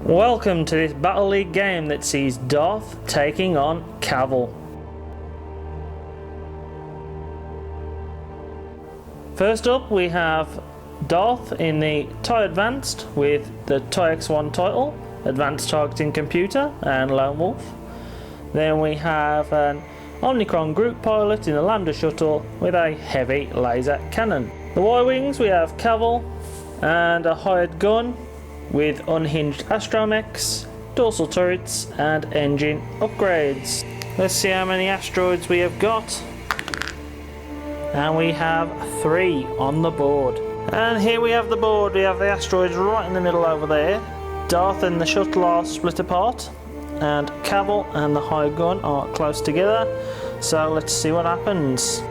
Welcome to this Battle League game that sees Darth taking on Kavil. First up we have Darth in the TIE Advanced with the TIE X1 title, Advanced Targeting Computer and Lone Wolf. Then we have an Omnicron group pilot in the Lambda Shuttle with a heavy laser cannon. The Y-Wings we have Kavil and a hired gun with unhinged astromechs, dorsal turrets and engine upgrades. Let's see how many asteroids we have got. And we have 3 on the board. And here we have the board. We have the asteroids right in the middle over there. Darth and the shuttle are split apart, and Kavil and the hired gun are close together. So let's see what happens.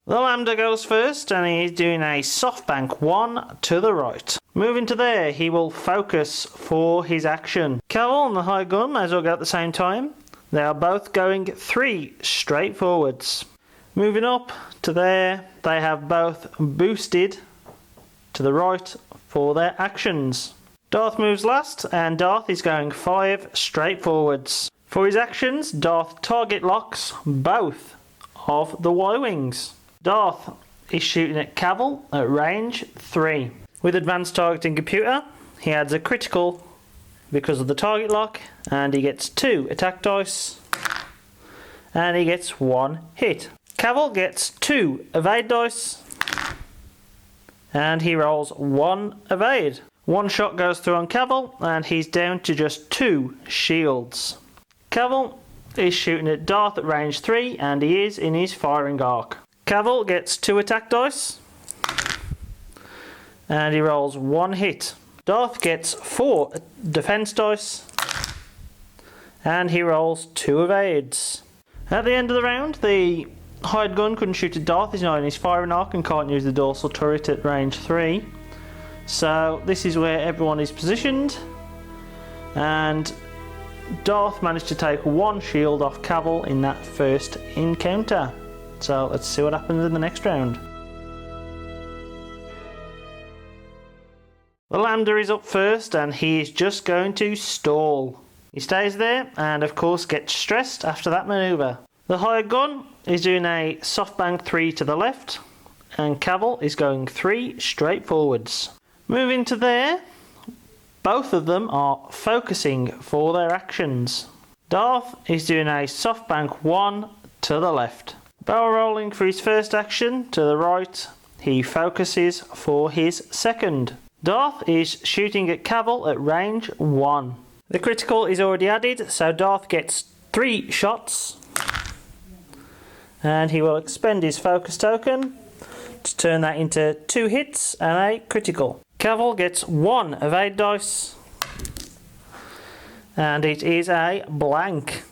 The Lambda goes first and he's doing a softbank 1 to the right. Moving to there, he will focus for his action. Kavil and the high gun may as well go at the same time. They are both going 3 straight forwards. Moving up to there, they have both boosted to the right for their actions. Darth moves last and Darth is going 5 straight forwards. For his actions, Darth target locks both of the Y-Wings. Darth is shooting at Kavil at range 3. With Advanced Targeting Computer, he adds a critical because of the target lock, and he gets 2 attack dice, and he gets 1 hit. Kavil gets 2 evade dice, and he rolls 1 evade. 1 shot goes through on Kavil, and he's down to just 2 shields. Kavil is shooting at Darth at range 3, and he is in his firing arc. Kavil gets 2 attack dice and he rolls 1 hit. Darth gets 4 defense dice and he rolls 2 evades. At the end of the round, the hired gun couldn't shoot at Darth, he's not in his firing arc and can't use the dorsal turret at range 3. So this is where everyone is positioned, and Darth managed to take 1 shield off Kavil in that first encounter. So let's see what happens in the next round. The Lambda is up first and he is just going to stall. He stays there and of course gets stressed after that manoeuvre. The hired gun is doing a softbank 3 to the left and Kavil is going 3 straight forwards. Moving to there, both of them are focusing for their actions. Darth is doing a softbank 1 to the left. Barrel rolling for his first action to the right, he focuses for his second. Darth is shooting at Kavil at range 1. The critical is already added, so Darth gets 3 shots. And he will expend his focus token to turn that into 2 hits and a critical. Kavil gets 1 evade dice. And it is a blank.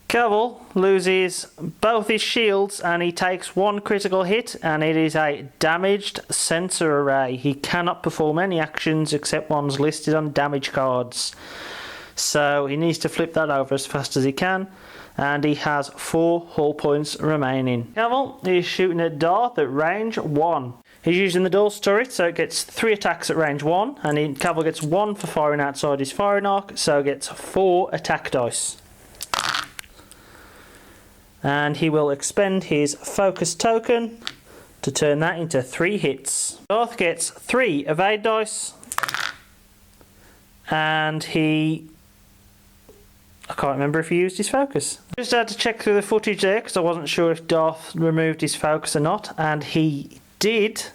Kavil loses both his shields and he takes 1 critical hit, and it is a damaged sensor array. He cannot perform any actions except ones listed on damage cards. So he needs to flip that over as fast as he can, and he has 4 hull points remaining. Kavil is shooting at Darth at range 1. He's using the dorsal turret, so it gets 3 attacks at range 1, and Kavil gets 1 for firing outside his firing arc, so gets 4 attack dice. And he will expend his focus token to turn that into 3 hits. Darth gets 3 evade dice, and I can't remember if he used his focus. Just had to check through the footage there because I wasn't sure if Darth removed his focus or not, and he did.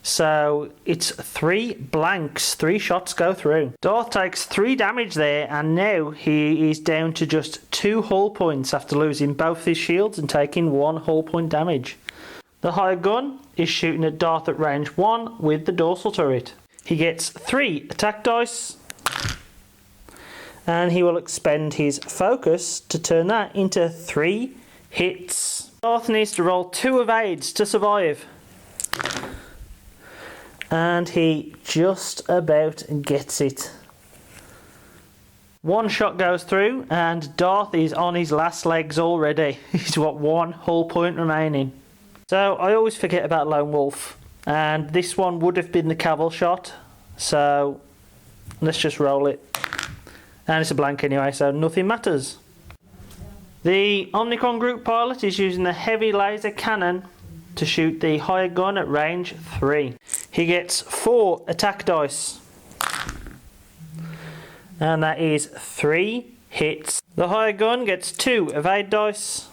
So it's 3 blanks, 3 shots go through. Darth takes 3 damage there, and now he is down to just 2 hull points after losing both his shields and taking 1 hull point damage. The hired gun is shooting at Darth at range 1 with the dorsal turret. He gets 3 attack dice and he will expend his focus to turn that into 3 hits. Darth needs to roll 2 evades to survive. And he just about gets it. 1 shot goes through and Darth is on his last legs already. He's got 1 hull point remaining. So I always forget about Lone Wolf. And this one would have been the Kavil shot. So let's just roll it. And it's a blank anyway, so nothing matters. The Omnicron group pilot is using the heavy laser cannon to shoot the hired gun at range 3. He gets 4 attack dice. And that is 3 hits. The hired gun gets 2 evade dice.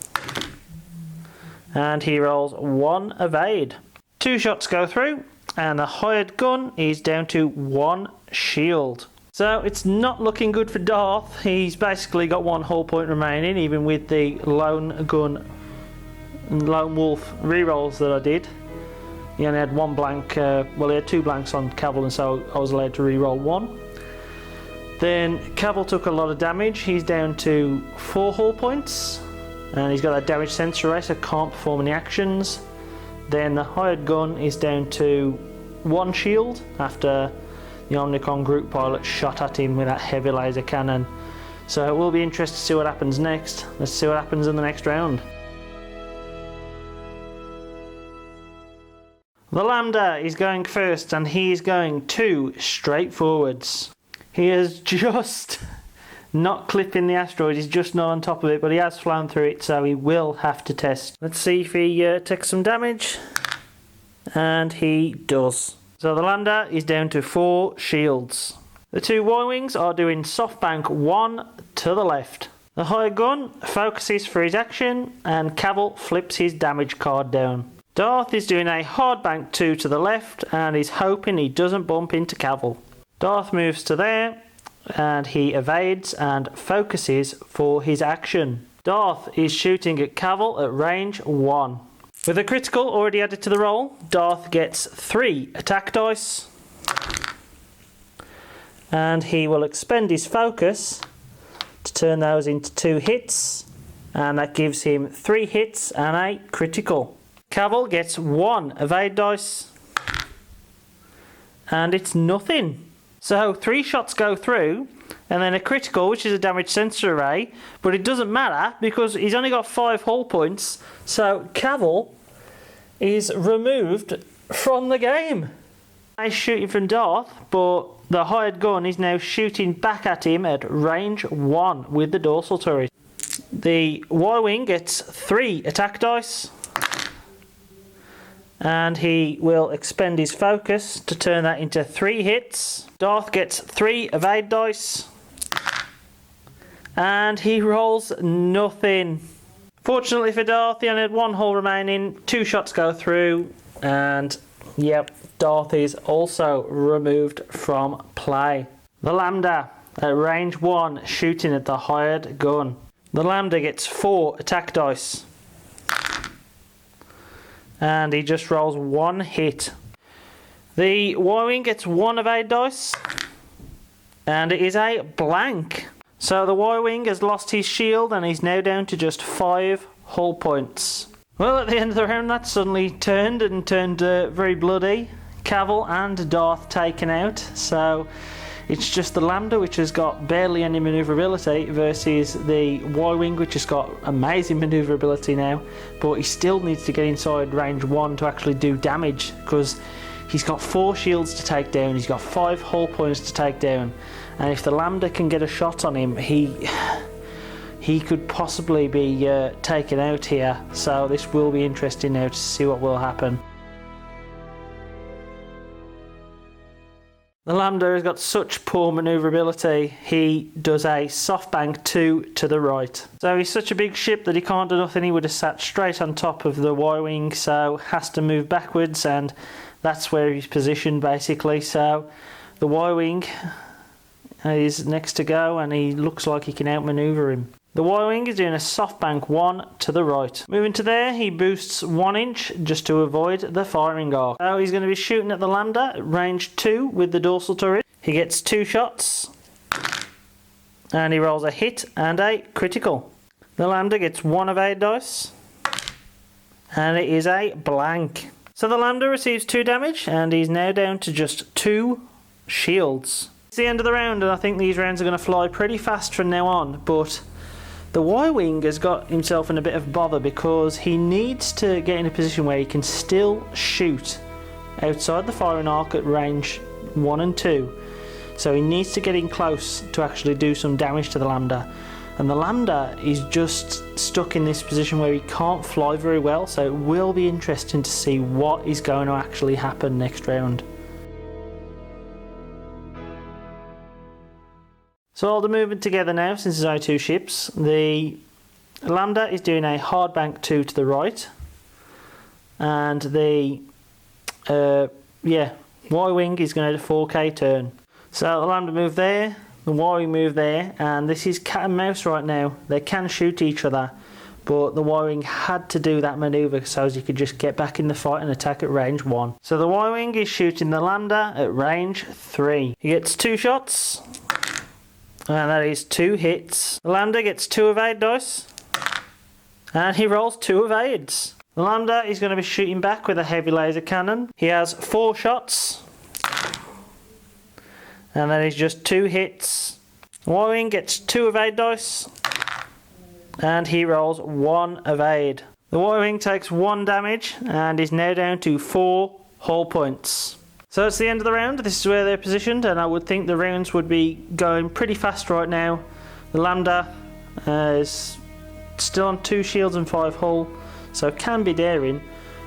And he rolls 1 evade. 2 shots go through, and the hired gun is down to 1 shield. So it's not looking good for Darth. He's basically got 1 hull point remaining, even with the lone wolf rerolls that I did. He only had 1 blank, well, he had 2 blanks on Kavil, and so I was allowed to reroll 1. Then Kavil took a lot of damage. He's down to 4 hull points, and he's got that damage sensor array, so can't perform any actions. Then the hired gun is down to 1 shield after the Omnicron group pilot shot at him with that heavy laser cannon. So it will be interesting to see what happens next. Let's see what happens in the next round. The Lambda is going first, and he's going 2 straight forwards. He is just not clipping the asteroid, he's just not on top of it, but he has flown through it, so he will have to test. Let's see if he takes some damage. And he does. So the Lambda is down to 4 shields. The 2 Y-Wings are doing softbank 1 to the left. The hired gun focuses for his action, and Kavil flips his damage card down. Darth is doing a hardbank 2 to the left, and he's hoping he doesn't bump into Kavil. Darth moves to there, and he evades and focuses for his action. Darth is shooting at Kavil at range 1. With a critical already added to the roll, Darth gets 3 attack dice, and he will expend his focus to turn those into 2 hits, and that gives him 3 hits and a critical. Kavil gets 1 evade dice, and it's nothing. So 3 shots go through, and then a critical, which is a damage sensor array, but it doesn't matter because he's only got 5 hull points, so Kavil is removed from the game. Nice shooting from Darth, but the hired gun is now shooting back at him at range 1 with the dorsal turret. The Y-Wing gets 3 attack dice, and he will expend his focus to turn that into 3 hits. Darth gets 3 evade dice, and he rolls nothing. Fortunately for Darth, he only had 1 hull remaining, 2 shots go through, and yep, Darth is also removed from play. The Lambda at range 1 shooting at the hired gun. The Lambda gets 4 attack dice, and he just rolls 1 hit. The Y-Wing gets 1 evade dice, and it is a blank. So the Y-Wing has lost his shield, and he's now down to just 5 hull points. Well, at the end of the round, that suddenly turned very bloody. Kavil and Darth taken out, so it's just the Lambda, which has got barely any manoeuvrability, versus the Y-Wing, which has got amazing manoeuvrability now, but he still needs to get inside range 1 to actually do damage, because he's got 4 shields to take down, he's got 5 hull points to take down, and if the Lambda can get a shot on him, he could possibly be taken out here. So this will be interesting now to see what will happen. The Lambda has got such poor manoeuvrability, he does a softbank 2 to the right. So he's such a big ship that he can't do nothing. He would have sat straight on top of the Y-Wing, so has to move backwards, and that's where he's positioned basically. So the Y-Wing is next to go, and he looks like he can outmaneuver him. The Y-Wing is doing a softbank 1 to the right. Moving to there, he boosts 1 inch just to avoid the firing arc. So he's going to be shooting at the Lambda at range 2 with the dorsal turret. He gets 2 shots, and he rolls a hit and a critical. The Lambda gets 1 evade dice, and it is a blank. So the Lambda receives 2 damage, and he's now down to just 2 shields. It's the end of the round, and I think these rounds are going to fly pretty fast from now on, but the Y-Wing has got himself in a bit of bother because he needs to get in a position where he can still shoot outside the firing arc at range 1 and 2. So he needs to get in close to actually do some damage to the Lambda. And the Lambda is just stuck in this position where he can't fly very well, so it will be interesting to see what is going to actually happen next round. So all the movement together now, since there's only 2 ships. The Lambda is doing a hard bank 2 to the right, and the Y-wing is going to do a 4K turn. So the Lambda move there, the Y-wing move there, and this is cat and mouse right now. They can shoot each other, but the Y-wing had to do that manoeuvre so as he could just get back in the fight and attack at range 1. So the Y-wing is shooting the Lambda at range 3. He gets 2 shots, and that is 2 hits. The Lambda gets 2 evade dice, and he rolls 2 evades. The Lambda is going to be shooting back with a heavy laser cannon. He has 4 shots, and that is just 2 hits. The Y-wing gets 2 evade dice, and he rolls 1 evade. The Y-wing takes 1 damage and is now down to 4 hull points. So it's the end of the round. This is where they're positioned, and I would think the rounds would be going pretty fast right now. The Lambda is still on 2 shields and 5 hull, so it can be daring,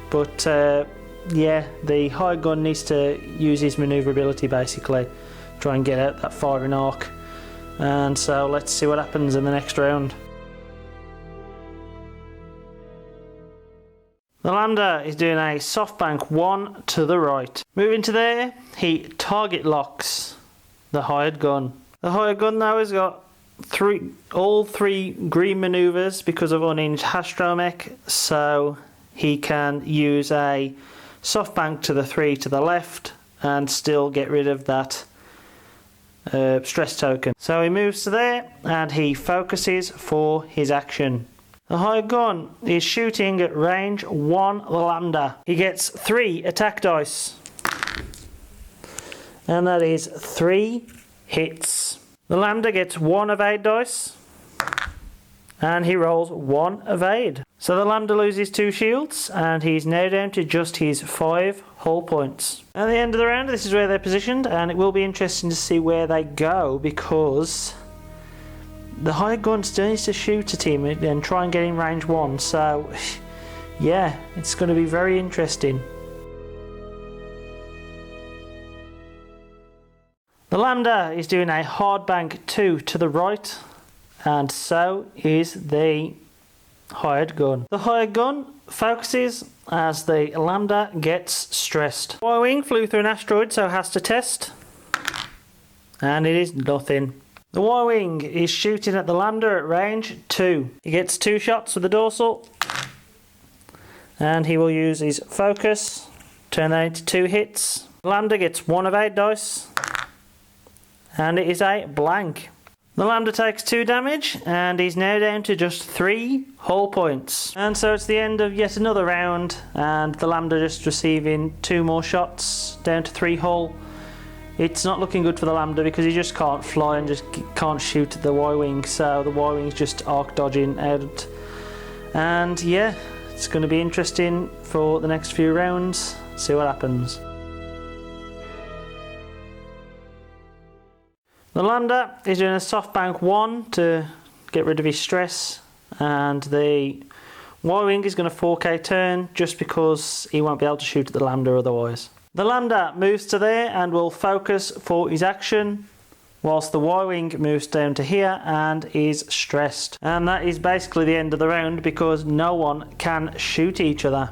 but yeah, the high gun needs to use his manoeuvrability basically, try and get out that firing arc, and so let's see what happens in the next round. The Lambda is doing a soft bank 1 to the right. Moving to there, he target locks the hired gun. The hired gun now has got all three green manoeuvres because of unhinged astromech, so he can use a soft bank to the 3 to the left and still get rid of that stress token. So he moves to there and he focuses for his action. The hired gun is shooting at range 1 the Lambda. He gets 3 attack dice, and that is 3 hits. The Lambda gets 1 evade dice, and he rolls 1 evade. So the Lambda loses 2 shields, and he's now down to just his 5 hull points. At the end of the round, this is where they're positioned, and it will be interesting to see where they go, because the high gun still needs to shoot at him and try and get in range 1. So yeah, it's going to be very interesting. The Lambda is doing a hard bank 2 to the right, and so is the hired gun. The hired gun focuses as the Lambda gets stressed. Y-wing flew through an asteroid, so has to test, and it is nothing. The Y-wing is shooting at the Lambda at range 2. He gets 2 shots with the dorsal, and he will use his focus, turn that into 2 hits. The Lambda gets 1 evade dice, and it is a blank. The Lambda takes 2 damage, and he's now down to just 3 hull points. And so it's the end of yet another round, and the Lambda just receiving 2 more shots, down to 3 hull. It's not looking good for the Lambda because he just can't fly and just can't shoot at the Y-wing, so the Y-wing's just arc dodging out. And yeah, it's going to be interesting for the next few rounds, see what happens. The Lambda is doing a soft bank 1 to get rid of his stress, and the Y-wing is going to 4K turn just because he won't be able to shoot at the Lambda otherwise. The Lambda moves to there and will focus for his action, whilst the Y-wing moves down to here and is stressed. And that is basically the end of the round because no one can shoot each other.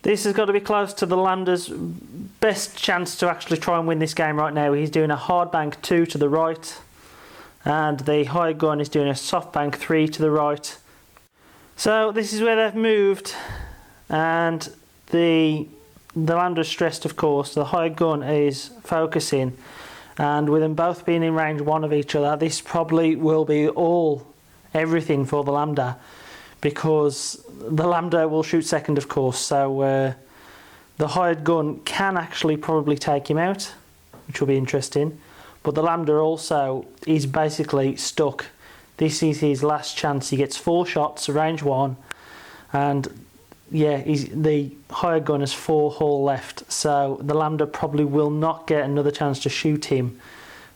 This has got to be close to the Lambda's best chance to actually try and win this game right now. He's doing a hard bank 2 to the right, and the high gun is doing a soft bank 3 to the right. So this is where they've moved, and the Lambda's stressed, of course. The high gun is focusing, and with them both being in range 1 of each other, this probably will be everything for the Lambda, because the Lambda will shoot second, of course, so the hired gun can actually probably take him out, which will be interesting, but the Lambda also is basically stuck. This is his last chance. He gets 4 shots, range 1, and yeah, the higher gun has 4 hull left, so the Lambda probably will not get another chance to shoot him.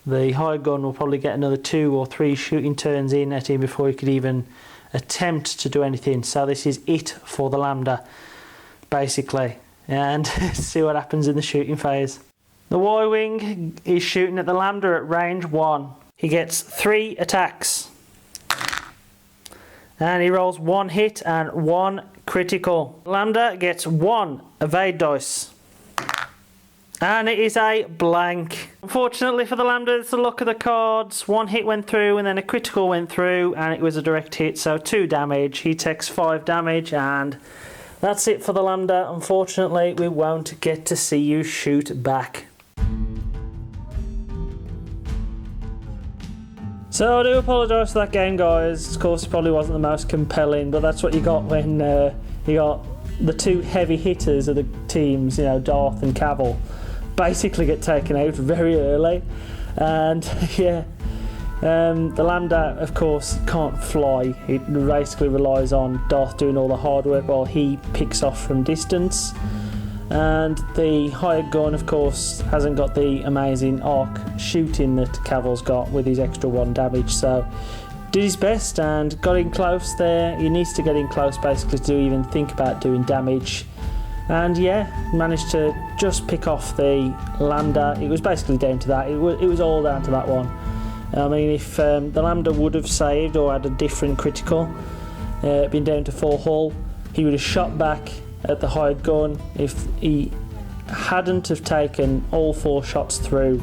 The higher gun will probably get another 2 or 3 shooting turns in at him before he could even attempt to do anything. So this is it for the Lambda, basically, and see what happens in the shooting phase. The Y-wing is shooting at the Lambda at range 1. He gets 3 attacks. And he rolls 1 hit and 1 critical. Lambda gets 1 evade dice. And it is a blank. Unfortunately for the Lambda, it's the luck of the cards. 1 hit went through and then a critical went through and it was a direct hit, so 2 damage. He takes 5 damage and that's it for the Lambda. Unfortunately, we won't get to see you shoot back. So I do apologise for that game, guys. Of course, it probably wasn't the most compelling, but that's what you got when you got the 2 heavy hitters of the teams, you know, Darth and Kavil, basically get taken out very early. And yeah, the Lambda, of course, can't fly. It basically relies on Darth doing all the hard work while he picks off from distance. And the higher gun, of course, hasn't got the amazing arc shooting that Kavil's got with his extra 1 damage. So did his best and got in close there. He needs to get in close basically to even think about doing damage. And yeah, managed to just pick off the Lambda. It was basically down to that. It was all down to that one. I mean, if the Lambda would have saved or had a different critical, been down to 4 hull, he would have shot back at the higher gun. If he hadn't have taken all 4 shots through,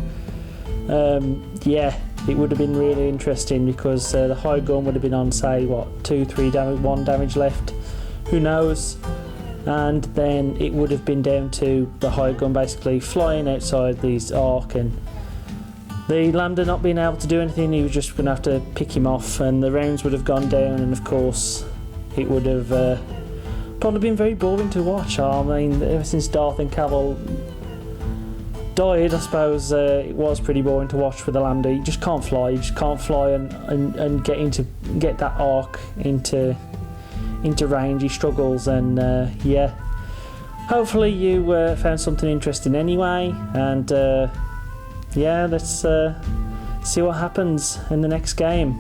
yeah, it would have been really interesting, because the high gun would have been on, say, what, 2-3 damage, 1 damage left, who knows, and then it would have been down to the high gun basically flying outside these arc and the Lambda not being able to do anything. He was just going to have to pick him off and the rounds would have gone down, and of course it would have probably been very boring to watch. I mean, ever since Darth and Kavil died, I suppose it was pretty boring to watch with the Lambda. You just can't fly. You just can't fly and get that arc into range. He struggles, and yeah. Hopefully you found something interesting anyway, and yeah, let's see what happens in the next game.